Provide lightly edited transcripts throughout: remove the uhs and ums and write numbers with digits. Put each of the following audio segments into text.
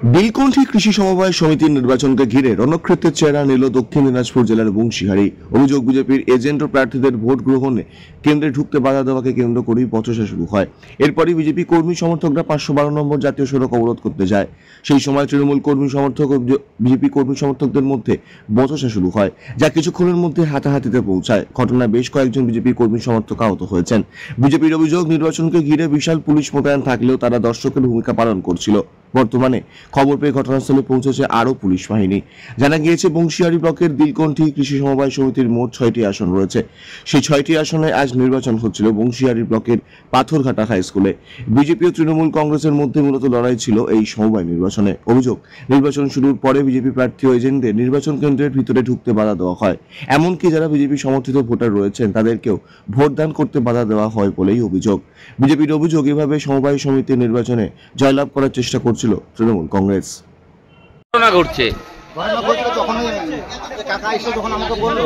নীলকণ্ঠী কৃষি সমবায় সমিতির নির্বাচনকে ঘিরে রণক্ষেত্রের চেহারা নিল দক্ষিণ দিনাজপুর জেলার বংশীহারি। অভিযোগ, বিজেপির এজেন্ট ও প্রার্থীদের ভোট গ্রহণে কেন্দ্রে ঢুকতে বাধা দেওয়াকে কেন্দ্র করেই বচসা শুরু হয়। এরপরই বিজেপি কর্মী সমর্থকরা 512 নম্বর জাতীয় সড়ক অবরোধ করতে যায়। সেই সময় তৃণমূল কর্মী সমর্থক ও বিজেপি কর্মী সমর্থকদের মধ্যে বচসা শুরু হয়, যা কিছুক্ষণের মধ্যে হাতাহাতিতে পৌঁছায়। ঘটনায় বেশ কয়েকজন বিজেপি কর্মী সমর্থক আহত হয়েছেন। বিজেপির অভিযোগ, নির্বাচনকে ঘিরে বিশাল পুলিশ মোতায়েন থাকলেও তারা দর্শকের ভূমিকা পালন করছিল। বর্তমানে খবর পেয়ে ঘটনাস্থলে পৌঁছেছে আরও পুলিশ বাহিনী। জানা গিয়েছে, বংশীহারি ব্লকের নীলকণ্ঠী কৃষি সমবায় সমিতির মোট 6টি আসন রয়েছে। সেই 6টি আসনে আজ নির্বাচন হচ্ছিল বংশীহারি ব্লকের পাথরঘাটা হাই স্কুলে। বিজেপি ও তৃণমূল কংগ্রেসের মধ্যে মূলত লড়াই ছিল এই সমবায় নির্বাচনে। অভিযোগ, নির্বাচন শুরুর পরে বিজেপি প্রার্থী ও এজেন্টদের নির্বাচন কেন্দ্রের ভিতরে ঢুকতে বাধা দেওয়া হয়। এমনকি যারা বিজেপি সমর্থিত ভোটার রয়েছেন তাদেরকেও ভোটদান করতে বাধা দেওয়া হয় বলেই অভিযোগ। বিজেপির অভিযোগ, এভাবে সমবায় সমিতির নির্বাচনে জয়লাভ করার চেষ্টা করছিল তৃণমূল কংগ্রেস। ঘটনা ঘটছে যখন কাকা এসে যখন আমাকে বললো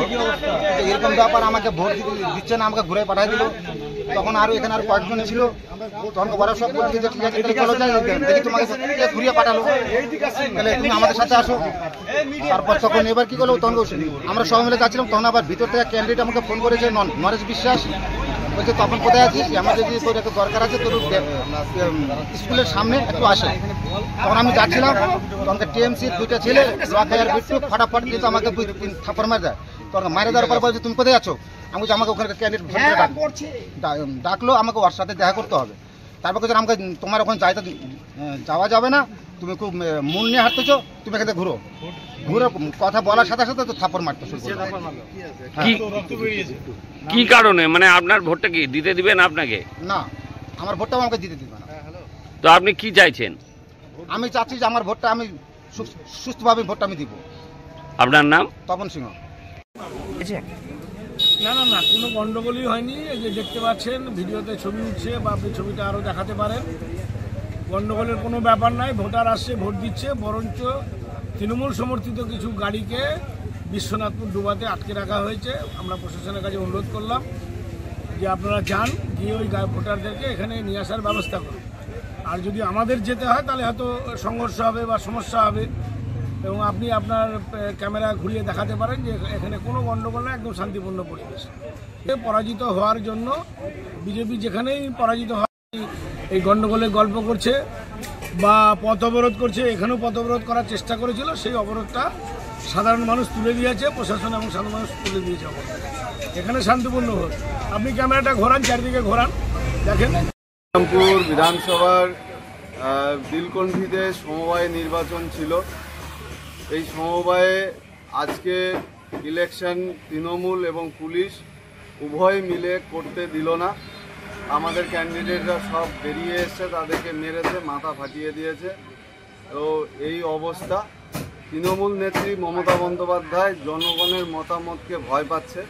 এরকম ব্যাপার, আমাকে ভোট দিচ্ছে না, আমাকে ঘুরে পাঠিয়ে দিল, তখন আরো এখানে আর কয়েকজন ছিল, তখন ওরা সব বলছে যে ঠিক আছে চলো যাই, দেখি তোমাকে ঘুরিয়ে পাঠালো, তাহলে তুমি আমাদের সাথে আসো। তারপর তখন এবার কি করলো, তখন আমরা সবাই মিলে যাচ্ছিলাম, তখন আবার ভিতর থেকে ক্যান্ডিডেট আমাকে ফোন করেছে, নরেশ বিশ্বাস, বলছে তখন কোথায় আছিস, আমার যদি তোর একটু দরকার আছে, তোর স্কুলের সামনে একটু আসে। তখন আমি যাচ্ছিলাম, তখন টিএমসি 2টা ছেলে আর বিট্টু ফটাফট কিন্তু আমাকে থাপ্পড় মারে দেয়। তখন মারে দেওয়ার পর বলছে তুমি কোথায় আছো, আমি বলছি আমাকে ওখানে ক্যান্ডিডেট ডাকলো, আমাকে ওর সাথে দেখা করতে হবে। তারপর বলছে আমাকে তোমার ওখানে যাওয়া যাবে না, তুমি খুব মন নিয়ে হাঁটতেছো, তুমি এখানে ঘুরো। কথা বলার সাথে সাথে তো থাপ্পড় মারতে শুরু করলো। কি কারণে, মানে আপনার ভোটটা কি দিতে দিবেন আপনাকে? না, আমার ভোটটাও আমাকে দিতে দিবে না। তো আপনি কি চাইছেন? আমি চাচ্ছি যে আমার ভোটটা আমি সুস্থভাবে ভোটটা আমি দিব। আপনার নাম? তপন সিংহ। না না না, কোনো গন্ডগোলই হয়নি। এই যে দেখতে পাচ্ছেন ভিডিওতে ছবি উঠছে, বা আপনি ছবিটা আরও দেখাতে পারেন। গন্ডগোলের কোনো ব্যাপার নাই, ভোটার আসছে, ভোট দিচ্ছে। বরঞ্চ তৃণমূল সমর্থিত কিছু গাড়িকে বিশ্বনাথপুর ডুবাতে আটকে রাখা হয়েছে। আমরা প্রশাসনের কাছে অনুরোধ করলাম যে আপনারা যান, গিয়ে ওই ভোটারদেরকে এখানে নিয়ে আসার ব্যবস্থা করুন। আর যদি আমাদের যেতে হয় তাহলে হয়তো সংঘর্ষ হবে বা সমস্যা হবে, এবং আপনি আপনার ক্যামেরা ঘুরিয়ে দেখাতে পারেন যে এখানে কোনো গণ্ডগোল না, একদম শান্তিপূর্ণ পরিবেশ। পরাজিত হওয়ার জন্য বিজেপি যেখানেই পরাজিত হয় এই গণ্ডগোলের গল্প করছে বা পথ অবরোধ করছে। এখানেও পথ অবরোধ করার চেষ্টা করেছিল, সেই অবরোধটা সাধারণ মানুষ তুলে দিয়েছে, প্রশাসন এবং সাধারণ মানুষ তুলে দিয়েছে অবরোধ। এখানে শান্তিপূর্ণ ভোট। আপনি ক্যামেরাটা ঘোরান, চারিদিকে ঘোরান, দেখেন। রামপুর বিধানসভার নীলকণ্ঠীতে সমবায় নির্বাচন ছিল। এই সমবায়ে আজকে ইলেকশন তৃণমূল এবং পুলিশ উভয় মিলে করতে দিল না। আমাদের ক্যান্ডিডেটরা সব বেরিয়ে এসছে, তাদেরকে মেরেছে, মাথা ফাটিয়ে দিয়েছে। তো এই অবস্থা, তৃণমূল নেত্রী মমতা বন্দ্যোপাধ্যায় জনগণের মতামতকে ভয় পাচ্ছে।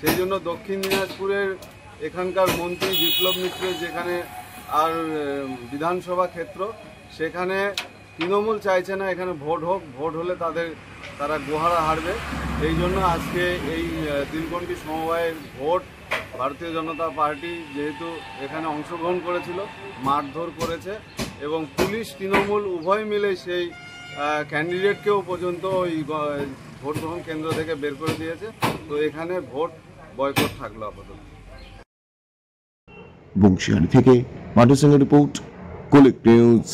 সেই জন্য দক্ষিণ দিনাজপুরের এখানকার মন্ত্রী বিপ্লব মিত্র যেখানে আর বিধানসভা ক্ষেত্র, সেখানে তৃণমূল চাইছে না এখানে ভোট হোক, ভোট হলে তারা গোহারা হারবে। এই জন্য আজকে এই নীলকণ্ঠী সমবায়ের ভোট ভারতীয় জনতা পার্টি যেহেতু এখানে অংশগ্রহণ করেছিল, মারধর করেছে, এবং পুলিশ তৃণমূল উভয় মিলে সেই ক্যান্ডিডেটকেও পর্যন্ত ওই ভোট গ্রহণ কেন্দ্র থেকে বের করে দিয়েছে। তো এখানে ভোট বয়কট থাকলো আপাতত। বংশীহারি থেকে মাঠের সঙ্গে রিপোর্ট, কলিক নিউজ।